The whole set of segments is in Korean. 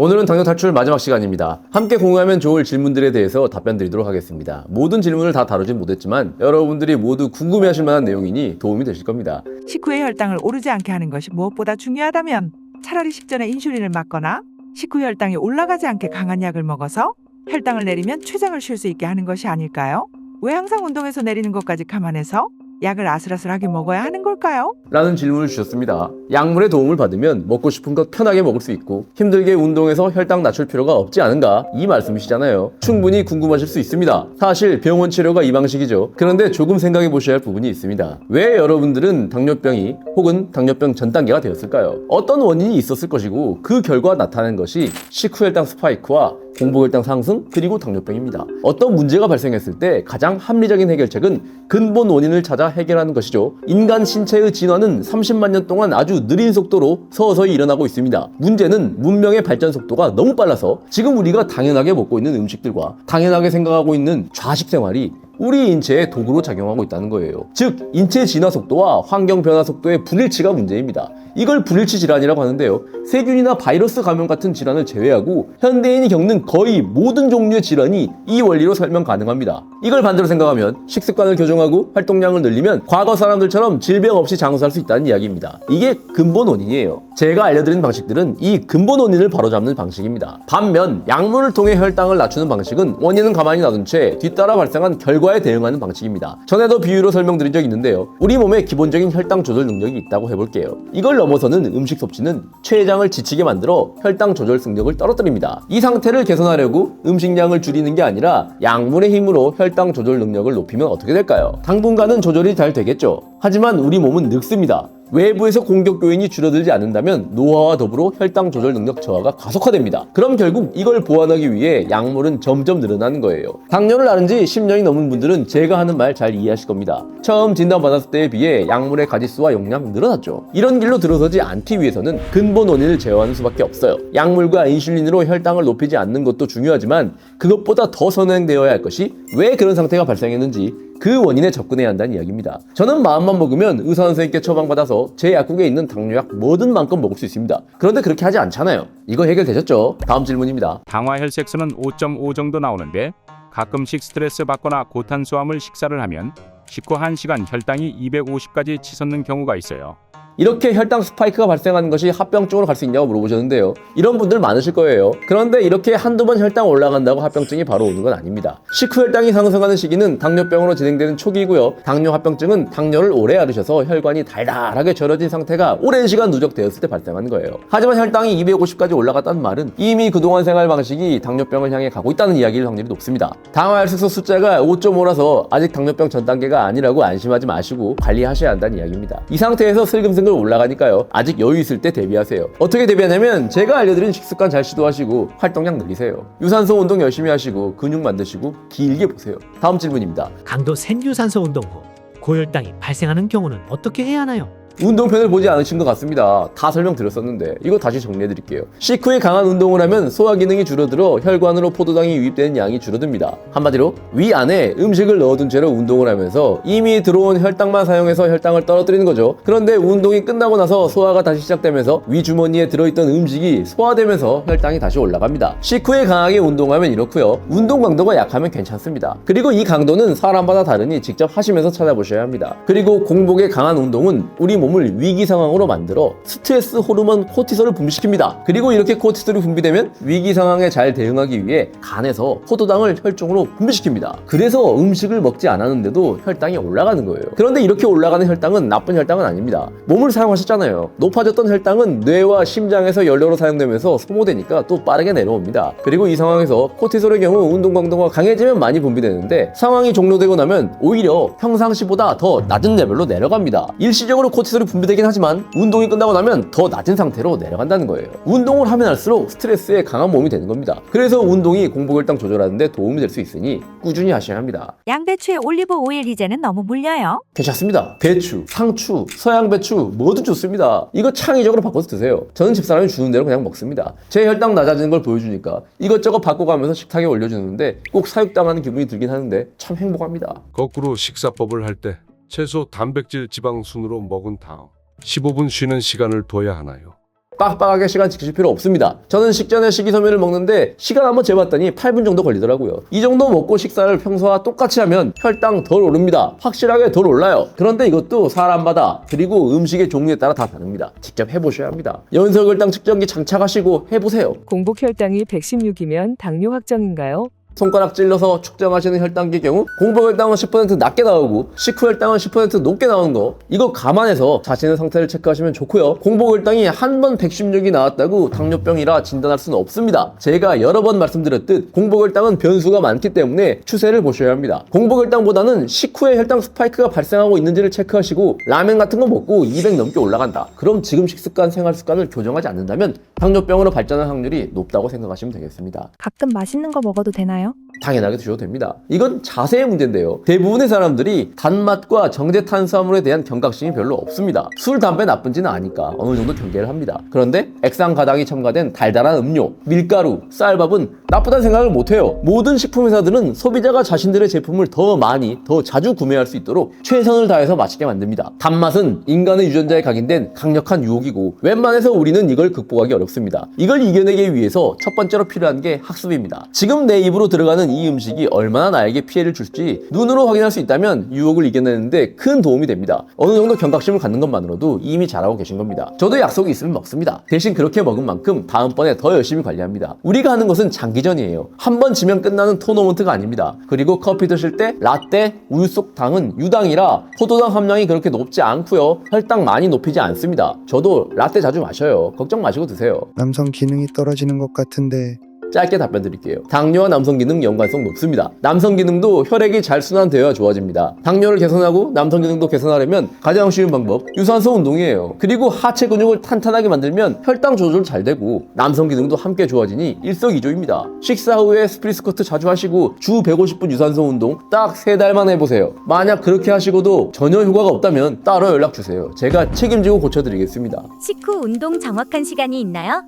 오늘은 당뇨 탈출 마지막 시간입니다. 함께 공유하면 좋을 질문들에 대해서 답변 드리도록 하겠습니다. 모든 질문을 다 다루진 못했지만 여러분들이 모두 궁금해하실 만한 내용이니 도움이 되실 겁니다. 식후의 혈당을 오르지 않게 하는 것이 무엇보다 중요하다면 차라리 식전에 인슐린을 맞거나 식후 혈당이 올라가지 않게 강한 약을 먹어서 혈당을 내리면 췌장을 쉴 수 있게 하는 것이 아닐까요? 왜 항상 운동해서 내리는 것까지 감안해서 약을 아슬아슬하게 먹어야 하는 걸까요? 라는 질문을 주셨습니다. 약물의 도움을 받으면 먹고 싶은 것 편하게 먹을 수 있고 힘들게 운동해서 혈당 낮출 필요가 없지 않은가 이 말씀이시잖아요. 충분히 궁금하실 수 있습니다. 사실 병원 치료가 이 방식이죠. 그런데 조금 생각해 보셔야 할 부분이 있습니다. 왜 여러분들은 당뇨병이 혹은 당뇨병 전 단계가 되었을까요? 어떤 원인이 있었을 것이고 그 결과 나타나는 것이 식후 혈당 스파이크와 공복혈당 상승 그리고 당뇨병입니다. 어떤 문제가 발생했을 때 가장 합리적인 해결책은 근본 원인을 찾아 해결하는 것이죠. 인간 신체의 진화는 30만 년 동안 아주 느린 속도로 서서히 일어나고 있습니다. 문제는 문명의 발전 속도가 너무 빨라서 지금 우리가 당연하게 먹고 있는 음식들과 당연하게 생각하고 있는 좌식 생활이 우리 인체에 도구로 작용하고 있다는 거예요. 즉 인체 진화 속도와 환경 변화 속도의 불일치가 문제입니다. 이걸 불일치 질환이라고 하는데요. 세균이나 바이러스 감염 같은 질환을 제외하고 현대인이 겪는 거의 모든 종류의 질환이 이 원리로 설명 가능합니다. 이걸 반대로 생각하면 식습관을 교정하고 활동량을 늘리면 과거 사람들처럼 질병 없이 장수할 수 있다는 이야기입니다. 이게 근본 원인이에요. 제가 알려드린 방식들은 이 근본 원인을 바로잡는 방식입니다. 반면 약물을 통해 혈당을 낮추는 방식은 원인은 가만히 놔둔 채 뒤따라 발생한 결과에 대응하는 방식입니다. 전에도 비유로 설명드린 적이 있는데요. 우리 몸에 기본적인 혈당 조절 능력이 있다고 해볼게요. 이걸 넘어서는 음식 섭취는 췌장을 지치게 만들어 혈당 조절 능력을 떨어뜨립니다. 이 상태를 개선하려고 음식량을 줄이는 게 아니라 약물의 힘으로 혈당 조절 능력을 높이면 어떻게 될까요? 당분간은 조절이 잘 되겠죠. 하지만 우리 몸은 늙습니다. 외부에서 공격 요인이 줄어들지 않는다면 노화와 더불어 혈당 조절 능력 저하가 가속화됩니다. 그럼 결국 이걸 보완하기 위해 약물은 점점 늘어나는 거예요. 당뇨를 앓은 지 10년이 넘은 분들은 제가 하는 말 잘 이해하실 겁니다. 처음 진단받았을 때에 비해 약물의 가지수와 용량 늘어났죠. 이런 길로 들어서지 않기 위해서는 근본 원인을 제어하는 수밖에 없어요. 약물과 인슐린으로 혈당을 높이지 않는 것도 중요하지만 그것보다 더 선행되어야 할 것이 왜 그런 상태가 발생했는지 그 원인에 접근해야 한다는 이야기입니다. 저는 마음만 먹으면 의사 선생님께 처방받아서 제 약국에 있는 당뇨약 뭐든 마음껏 먹을 수 있습니다. 그런데 그렇게 하지 않잖아요. 이거 해결되셨죠? 다음 질문입니다. 당화 혈색수는 5.5 정도 나오는데 가끔씩 스트레스 받거나 고탄수화물 식사를 하면 식후 1시간 혈당이 250까지 치솟는 경우가 있어요. 이렇게 혈당 스파이크가 발생하는 것이 합병증으로 갈 수 있냐고 물어보셨는데요. 이런 분들 많으실 거예요. 그런데 이렇게 한두 번 혈당 올라간다고 합병증이 바로 오는 건 아닙니다. 식후 혈당이 상승하는 시기는 당뇨병으로 진행되는 초기이고요. 당뇨 합병증은 당뇨를 오래 앓으셔서 혈관이 달달하게 절여진 상태가 오랜 시간 누적되었을 때 발생하는 거예요. 하지만 혈당이 250까지 올라갔다는 말은 이미 그동안 생활 방식이 당뇨병을 향해 가고 있다는 이야기일 확률이 높습니다. 당화혈색소 숫자가 5.5라서 아직 당뇨병 전 단계가 아니라고 안심하지 마시고 관리하셔야 한다는 이야기입니다. 이 상태에서 슬금슬금 올라가니까요. 아직 여유 있을 때 대비하세요. 어떻게 대비하냐면 제가 알려드린 식습관 잘 시도하시고 활동량 늘리세요. 유산소 운동 열심히 하시고 근육 만드시고 길게 보세요. 다음 질문입니다. 강도 센 유산소 운동 후 고혈당이 발생하는 경우는 어떻게 해야 하나요? 운동편을 보지 않으신 것 같습니다. 다 설명드렸었는데 이거 다시 정리해드릴게요. 식후에 강한 운동을 하면 소화 기능이 줄어들어 혈관으로 포도당이 유입되는 양이 줄어듭니다. 한마디로 위 안에 음식을 넣어둔 채로 운동을 하면서 이미 들어온 혈당만 사용해서 혈당을 떨어뜨리는 거죠. 그런데 운동이 끝나고 나서 소화가 다시 시작되면서 위 주머니에 들어있던 음식이 소화되면서 혈당이 다시 올라갑니다. 식후에 강하게 운동하면 이렇고요. 운동 강도가 약하면 괜찮습니다. 그리고 이 강도는 사람마다 다르니 직접 하시면서 찾아보셔야 합니다. 그리고 공복에 강한 운동은 우리 몸을 위기 상황으로 만들어 스트레스 호르몬 코티솔을 분비시킵니다. 그리고 이렇게 코티솔이 분비되면 위기 상황에 잘 대응하기 위해 간에서 포도당을 혈중으로 분비시킵니다. 그래서 음식을 먹지 않았는데도 혈당이 올라가는 거예요. 그런데 이렇게 올라가는 혈당은 나쁜 혈당은 아닙니다. 몸을 사용하셨잖아요. 높아졌던 혈당은 뇌와 심장에서 연료로 사용되면서 소모되니까 또 빠르게 내려옵니다. 그리고 이 상황에서 코티솔의 경우 운동 강도가 강해지면 많이 분비되는데 상황이 종료되고 나면 오히려 평상시보다 더 낮은 레벨로 내려갑니다. 일시적으로 코티솔이 분비되긴 하지만 운동이 끝나고 나면 더 낮은 상태로 내려간다는 거예요. 운동을 하면 할수록 스트레스에 강한 몸이 되는 겁니다. 그래서 운동이 공복혈당 조절하는 데 도움이 될 수 있으니 꾸준히 하셔야 합니다. 양배추에 올리브 오일 이제는 너무 물려요. 괜찮습니다. 배추, 상추, 서양배추 뭐든 좋습니다. 이거 창의적으로 바꿔서 드세요. 저는 집사람이 주는 대로 그냥 먹습니다. 제 혈당 낮아지는 걸 보여주니까 이것저것 바꿔가면서 식탁에 올려주는데 꼭 사육당하는 기분이 들긴 하는데 참 행복합니다. 거꾸로 식사법을 할 때 채소, 단백질, 지방 순으로 먹은 다음 15분 쉬는 시간을 둬야 하나요? 빡빡하게 시간 지키실 필요 없습니다. 저는 식전에 식이섬유를 먹는데 시간 한번 재봤더니 8분 정도 걸리더라고요. 이 정도 먹고 식사를 평소와 똑같이 하면 혈당 덜 오릅니다. 확실하게 덜 올라요. 그런데 이것도 사람마다 그리고 음식의 종류에 따라 다 다릅니다. 직접 해보셔야 합니다. 연소혈당 측정기 장착하시고 해보세요. 공복 혈당이 116이면 당뇨 확정인가요? 손가락 찔러서 측정하시는 혈당의 경우 공복 혈당은 10% 낮게 나오고 식후 혈당은 10% 높게 나오는 거, 이거 감안해서 자신의 상태를 체크하시면 좋고요. 공복 혈당이 한 번 116이 나왔다고 당뇨병이라 진단할 수는 없습니다. 제가 여러 번 말씀드렸듯 공복 혈당은 변수가 많기 때문에 추세를 보셔야 합니다. 공복 혈당보다는 식후에 혈당 스파이크가 발생하고 있는지를 체크하시고, 라면 같은 거 먹고 200 넘게 올라간다, 그럼 지금 식습관, 생활 습관을 교정하지 않는다면 당뇨병으로 발전할 확률이 높다고 생각하시면 되겠습니다. 가끔 맛있는 거 먹어도 되나요? 당연하게 드셔도 됩니다. 이건 자세의 문제인데요. 대부분의 사람들이 단맛과 정제 탄수화물에 대한 경각심이 별로 없습니다. 술, 담배 나쁜지는 아니까 어느 정도 경계를 합니다. 그런데 액상가당이 첨가된 달달한 음료, 밀가루, 쌀밥은 나쁘다는 생각을 못해요. 모든 식품회사들은 소비자가 자신들의 제품을 더 많이, 더 자주 구매할 수 있도록 최선을 다해서 맛있게 만듭니다. 단맛은 인간의 유전자에 각인된 강력한 유혹이고 웬만해서 우리는 이걸 극복하기 어렵습니다. 이걸 이겨내기 위해서 첫 번째로 필요한 게 학습입니다. 지금 내 입으로 들어가는 이 음식이 얼마나 나에게 피해를 줄지 눈으로 확인할 수 있다면 유혹을 이겨내는데 큰 도움이 됩니다. 어느 정도 경각심을 갖는 것만으로도 이미 잘하고 계신 겁니다. 저도 약속이 있으면 먹습니다. 대신 그렇게 먹은 만큼 다음번에 더 열심히 관리합니다. 우리가 하는 것은 장기전이에요. 한 번 지면 끝나는 토너먼트가 아닙니다. 그리고 커피 드실 때 라떼, 우유 속 당은 유당이라 포도당 함량이 그렇게 높지 않고요. 혈당 많이 높이지 않습니다. 저도 라떼 자주 마셔요. 걱정 마시고 드세요. 남성 기능이 떨어지는 것 같은데 짧게 답변 드릴게요. 당뇨와 남성 기능 연관성 높습니다. 남성 기능도 혈액이 잘 순환되어야 좋아집니다. 당뇨를 개선하고 남성 기능도 개선하려면 가장 쉬운 방법, 유산소 운동이에요. 그리고 하체 근육을 탄탄하게 만들면 혈당 조절 잘 되고 남성 기능도 함께 좋아지니 일석이조입니다. 식사 후에 스프릿 스쿼트 자주 하시고 주 150분 유산소 운동 딱 3달만 해보세요. 만약 그렇게 하시고도 전혀 효과가 없다면 따로 연락 주세요. 제가 책임지고 고쳐드리겠습니다. 식후 운동 정확한 시간이 있나요?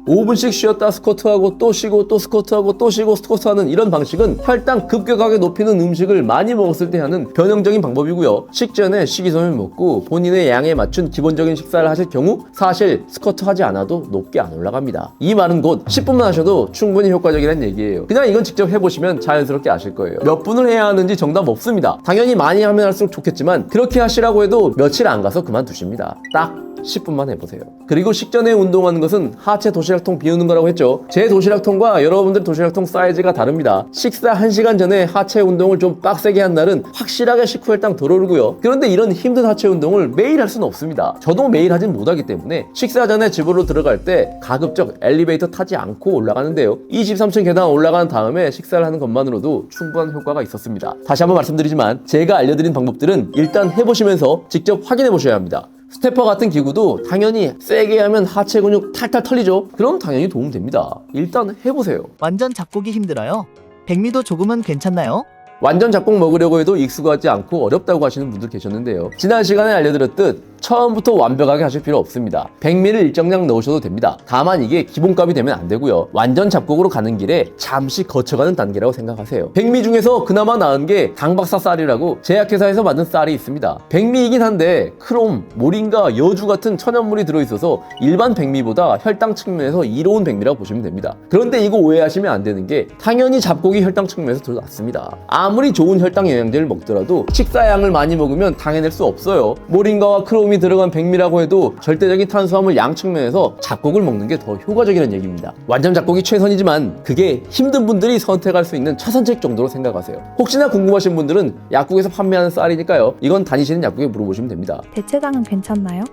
5분씩 쉬었다 스쿼트하고 또 쉬고 또 스쿼트하고 또 쉬고 스쿼트하는 이런 방식은 혈당 급격하게 높이는 음식을 많이 먹었을 때 하는 변형적인 방법이고요. 식전에 식이섬유 먹고 본인의 양에 맞춘 기본적인 식사를 하실 경우 사실 스쿼트 하지 않아도 높게 안 올라갑니다. 이 말은 곧 10분만 하셔도 충분히 효과적이라는 얘기예요. 그냥 이건 직접 해보시면 자연스럽게 아실 거예요. 몇 분을 해야 하는지 정답 없습니다. 당연히 많이 하면 할수록 좋겠지만 그렇게 하시라고 해도 며칠 안 가서 그만두십니다. 딱 10분만 해보세요. 그리고 식전에 운동하는 것은 하체 도시락통 비우는 거라고 했죠. 제 도시락통과 여러분들 도시락통 사이즈가 다릅니다. 식사 1시간 전에 하체 운동을 좀 빡세게 한 날은 확실하게 식후 혈당 덜 오르고요. 그런데 이런 힘든 하체 운동을 매일 할 수는 없습니다. 저도 매일 하진 못하기 때문에 식사 전에 집으로 들어갈 때 가급적 엘리베이터 타지 않고 올라가는데요. 23층 계단 올라간 다음에 식사를 하는 것만으로도 충분한 효과가 있었습니다. 다시 한번 말씀드리지만 제가 알려드린 방법들은 일단 해보시면서 직접 확인해 보셔야 합니다. 스태퍼 같은 기구도 당연히 세게 하면 하체 근육 탈탈 털리죠. 그럼 당연히 도움됩니다. 일단 해보세요. 완전 잡곡이 힘들어요. 백미도 조금은 괜찮나요? 완전 잡곡 먹으려고 해도 익숙하지 않고 어렵다고 하시는 분들 계셨는데요. 지난 시간에 알려드렸듯 처음부터 완벽하게 하실 필요 없습니다. 백미를 일정량 넣으셔도 됩니다. 다만 이게 기본값이 되면 안 되고요. 완전 잡곡으로 가는 길에 잠시 거쳐가는 단계라고 생각하세요. 백미 중에서 그나마 나은 게 당박사 쌀이라고 제약회사에서 만든 쌀이 있습니다. 백미이긴 한데 크롬, 모링가, 여주 같은 천연물이 들어있어서 일반 백미보다 혈당 측면에서 이로운 백미라고 보시면 됩니다. 그런데 이거 오해하시면 안 되는 게 당연히 잡곡이 혈당 측면에서 더 낫습니다. 아무리 좋은 혈당 영양제를 먹더라도 식사량을 많이 먹으면 당해낼 수 없어요. 모링가와 크롬이 들어간 백미라고 해도 절대적인 탄수화물 양 측면에서 잡곡을 먹는 게 더 효과적이라는 얘기입니다. 완전 잡곡이 최선이지만 그게 힘든 분들이 선택할 수 있는 차선책 정도로 생각하세요. 혹시나 궁금하신 분들은 약국에서 판매하는 쌀이니까요. 이건 다니시는 약국에 물어보시면 됩니다. 대체당은 괜찮나요?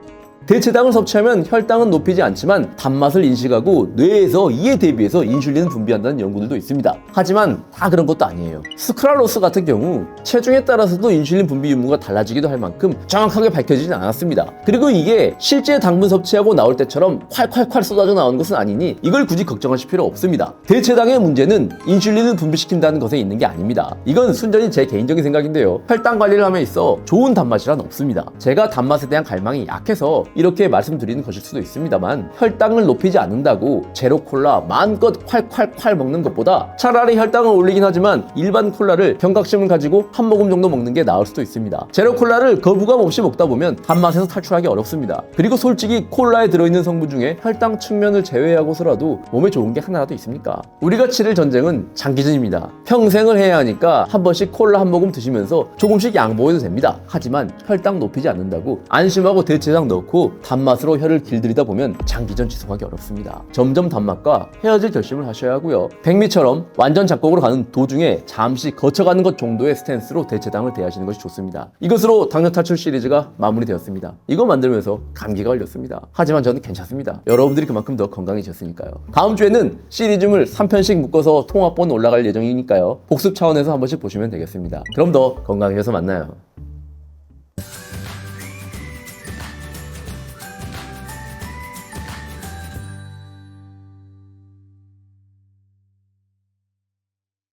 대체당을 섭취하면 혈당은 높이지 않지만 단맛을 인식하고 뇌에서 이에 대비해서 인슐린을 분비한다는 연구들도 있습니다. 하지만 다 그런 것도 아니에요. 스크랄로스 같은 경우 체중에 따라서도 인슐린 분비 유무가 달라지기도 할 만큼 정확하게 밝혀지진 않았습니다. 그리고 이게 실제 당분 섭취하고 나올 때처럼 콸콸콸 쏟아져 나오는 것은 아니니 이걸 굳이 걱정하실 필요 없습니다. 대체당의 문제는 인슐린을 분비시킨다는 것에 있는 게 아닙니다. 이건 순전히 제 개인적인 생각인데요. 혈당 관리를 함에 있어 좋은 단맛이란 없습니다. 제가 단맛에 대한 갈망이 약해서 이렇게 말씀드리는 것일 수도 있습니다만 혈당을 높이지 않는다고 제로 콜라 마음껏 콸콸콸 먹는 것보다 차라리 혈당을 올리긴 하지만 일반 콜라를 경각심을 가지고 한 모금 정도 먹는 게 나을 수도 있습니다. 제로 콜라를 거부감 없이 먹다 보면 단맛에서 탈출하기 어렵습니다. 그리고 솔직히 콜라에 들어있는 성분 중에 혈당 측면을 제외하고서라도 몸에 좋은 게 하나라도 있습니까? 우리가 치를 전쟁은 장기전입니다. 평생을 해야 하니까 한 번씩 콜라 한 모금 드시면서 조금씩 양보해도 됩니다. 하지만 혈당 높이지 않는다고 안심하고 대체장 넣고 단맛으로 혀를 길들이다 보면 장기전 지속하기 어렵습니다. 점점 단맛과 헤어질 결심을 하셔야 하고요. 백미처럼 완전 작곡으로 가는 도중에 잠시 거쳐가는 것 정도의 스탠스로 대체당을 대하시는 것이 좋습니다. 이것으로 당뇨 탈출 시리즈가 마무리되었습니다. 이거 만들면서 감기가 걸렸습니다. 하지만 저는 괜찮습니다. 여러분들이 그만큼 더 건강해졌으니까요. 다음 주에는 시리즈물 3편씩 묶어서 통합본 올라갈 예정이니까요. 복습 차원에서 한 번씩 보시면 되겠습니다. 그럼 더 건강해져서 만나요.